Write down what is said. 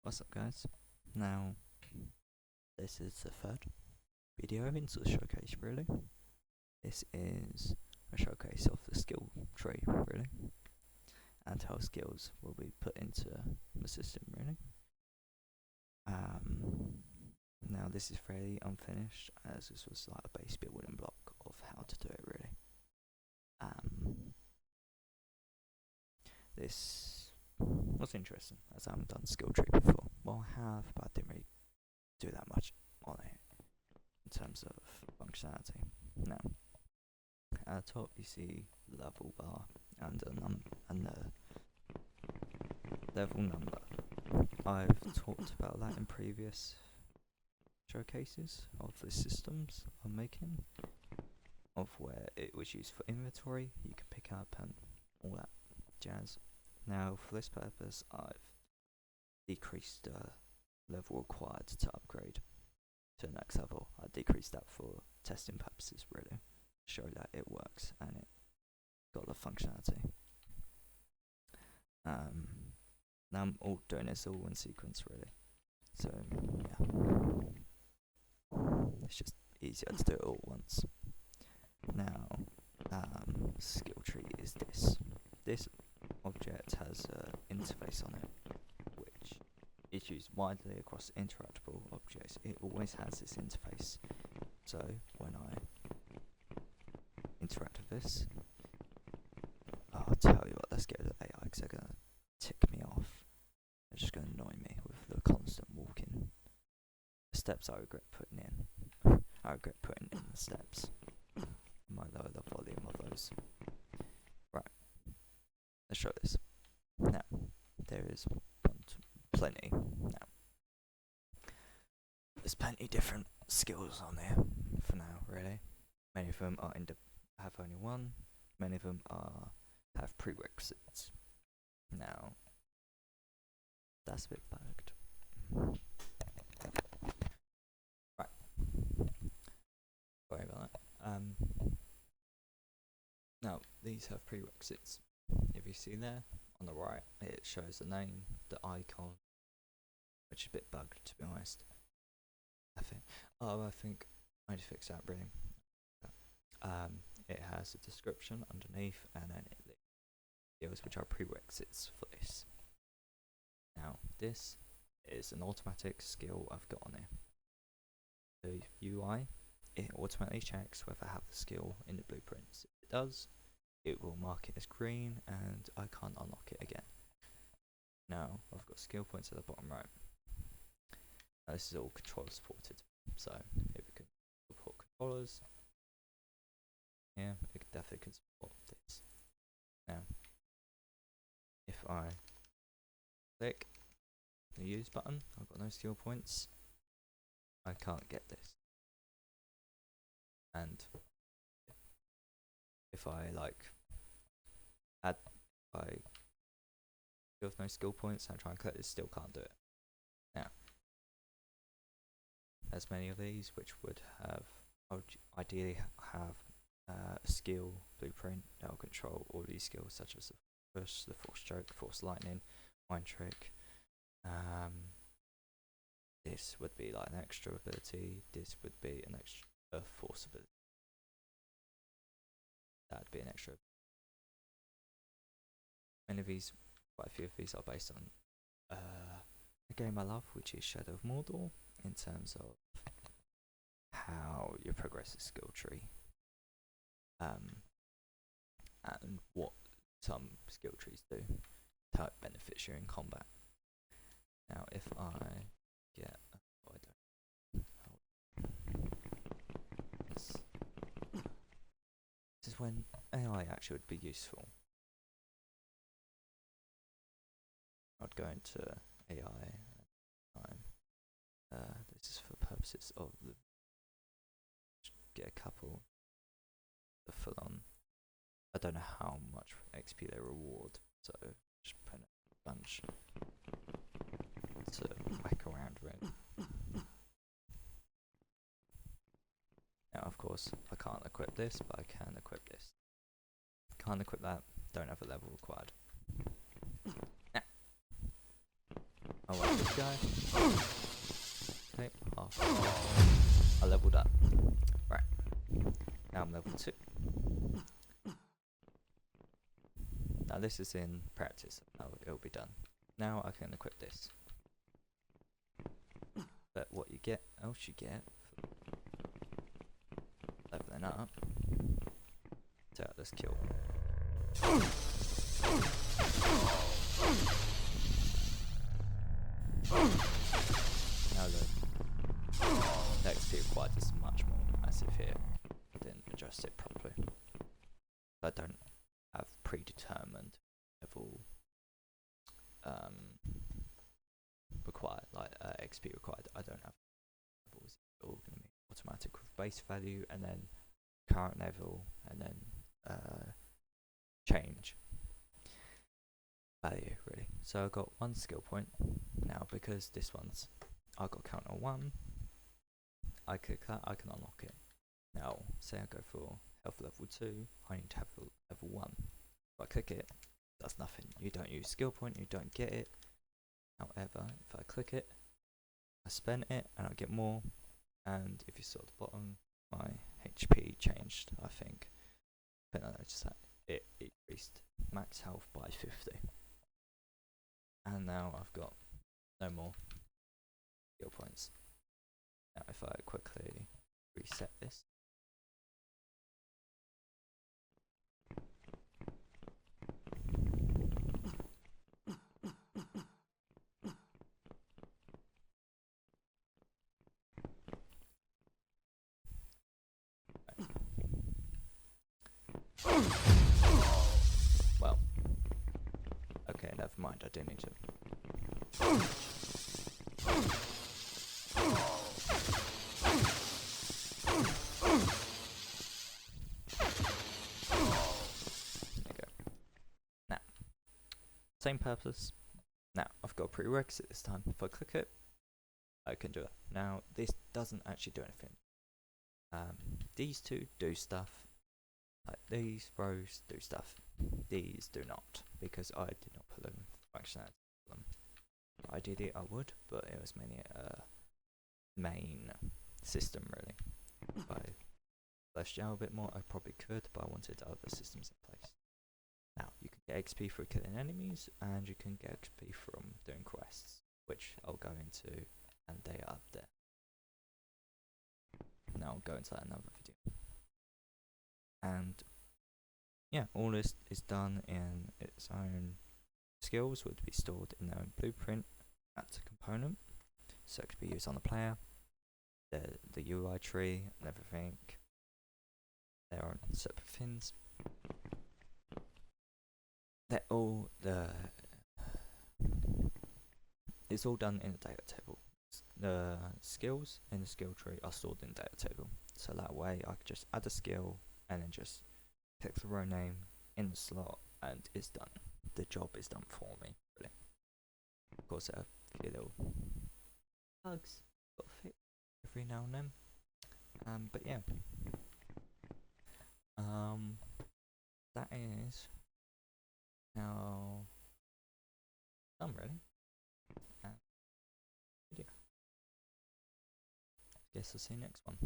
What's up, guys? Now, this is the third video into the showcase, really. This is a showcase of the skill tree, really, and how skills will be put into the system, really. Now this is fairly unfinished, as this was like a base building block of how to do it, really. This was interesting, as I haven't done skill tree before. Well, I have, but I didn't really do that much on it in terms of functionality. Now, at the top you see the level bar and the level number. I've talked about that in previous showcases of the systems I'm making, of where it was used for inventory, you can pick up and all that jazz. Now for this purpose I've decreased the level required to upgrade to the next level. I decreased that for testing purposes, really, to show that it works and it got the functionality. Now I'm all doing this all in sequence, really, so yeah, it's just easier to do it all at once. Now, skill tree is this. This object has an interface on it, which is used widely across interactable objects. It always has this interface. So when I interact with this, I'll tell you what, let's get rid of AI because they're going to tick me off. They're just going to annoy me with the constant walking. The steps I regret putting in. I regret putting in the steps. I might lower the volume of those. Right, let's show this. Now, there is plenty. Now, there's plenty different skills on there for now, really. Many of them are have only one. Many of them have prerequisites. Now, that's a bit bugged. Right. Sorry about that. Now, these have prerequisites. If you see there, on the right, it shows the name, the icon, which is a bit bugged, to be honest. I think I need to fix that, really. It has a description underneath, and then it skills which are prerequisites for this. Now, this is an automatic skill I've got on here. The UI, it automatically checks whether I have the skill in the blueprints. If it does, it will mark it as green, and I can't unlock it again. Now, I've got skill points at the bottom right. Now, this is all controller supported, so if we can support controllers, yeah, it definitely can support this. Now, if I click the use button, I've got no skill points, I can't get this. And if I with no skill points and I try and collect this, still can't do it. Now, there's many of these which would ideally have a skill, blueprint, that'll control all these skills, such as the push, the force stroke, force lightning, mind trick. This would be like an extra ability. This would be an extra force ability. That'd be an extra. Many of these, quite a few of these, are based on a game I love, which is Shadow of Mordor, in terms of how you progress the skill tree, and what some skill trees do, how it benefits you in combat. Now, if I get, this is when AI actually would be useful. I'd go into AI. This is for purposes of the get a couple the full on. I don't know how much XP they reward, so just put a bunch to whack around with. Now, of course, I can't equip this, but I can equip this. Can't equip that, don't have a level required. I want this guy. Okay, half. I leveled up. Right. Now I'm level 2. Now this is in practice. It'll be done. Now I can equip this. But what else you get for leveling up. So let's kill. Now the XP required is much more massive here. I didn't adjust it properly. I don't have predetermined level required, like XP required. I don't have levels. It's all going to be automatic with base value and then current level and then change value really. So I got 1 skill point now because this one's I got counter 1. I click that, I can unlock it. Now say I go for health level 2, I need to have level 1. If I click it, that's nothing. You don't use skill point, you don't get it. However, if I click it, I spend it and I get more. And if you saw at the bottom, my HP changed, I think. But I noticed that it increased max health by 50. And now I've got no more skill points. Now if I quickly reset this. Well, okay, never mind, I do need to. There you go. Now, same purpose. Now, I've got a prerequisite this time. If I click it, I can do it. Now, this doesn't actually do anything. These two do stuff. Like these rows do stuff. These do not, because I did not put them functionality for them. Ideally I would, but it was mainly a main system really. If I fleshed out a bit more, I probably could, but I wanted other systems in place. Now, you can get XP for killing enemies, and you can get XP from doing quests, which I'll go into, and they are up there. Now I'll go into that in another video. And yeah, all this is done in its own skills, would be stored in their own blueprint at a component, so it could be used on the player, the UI tree and everything. They are on separate things. They're all it's all done in a data table. The skills in the skill tree are stored in data table, so that way I could just add a skill and then just click the row name in the slot and it's done. The job is done for me, really. Of course, there are a few little bugs got to fix every now and then. But yeah, that is now done, really. Video. Guess I'll see you next one.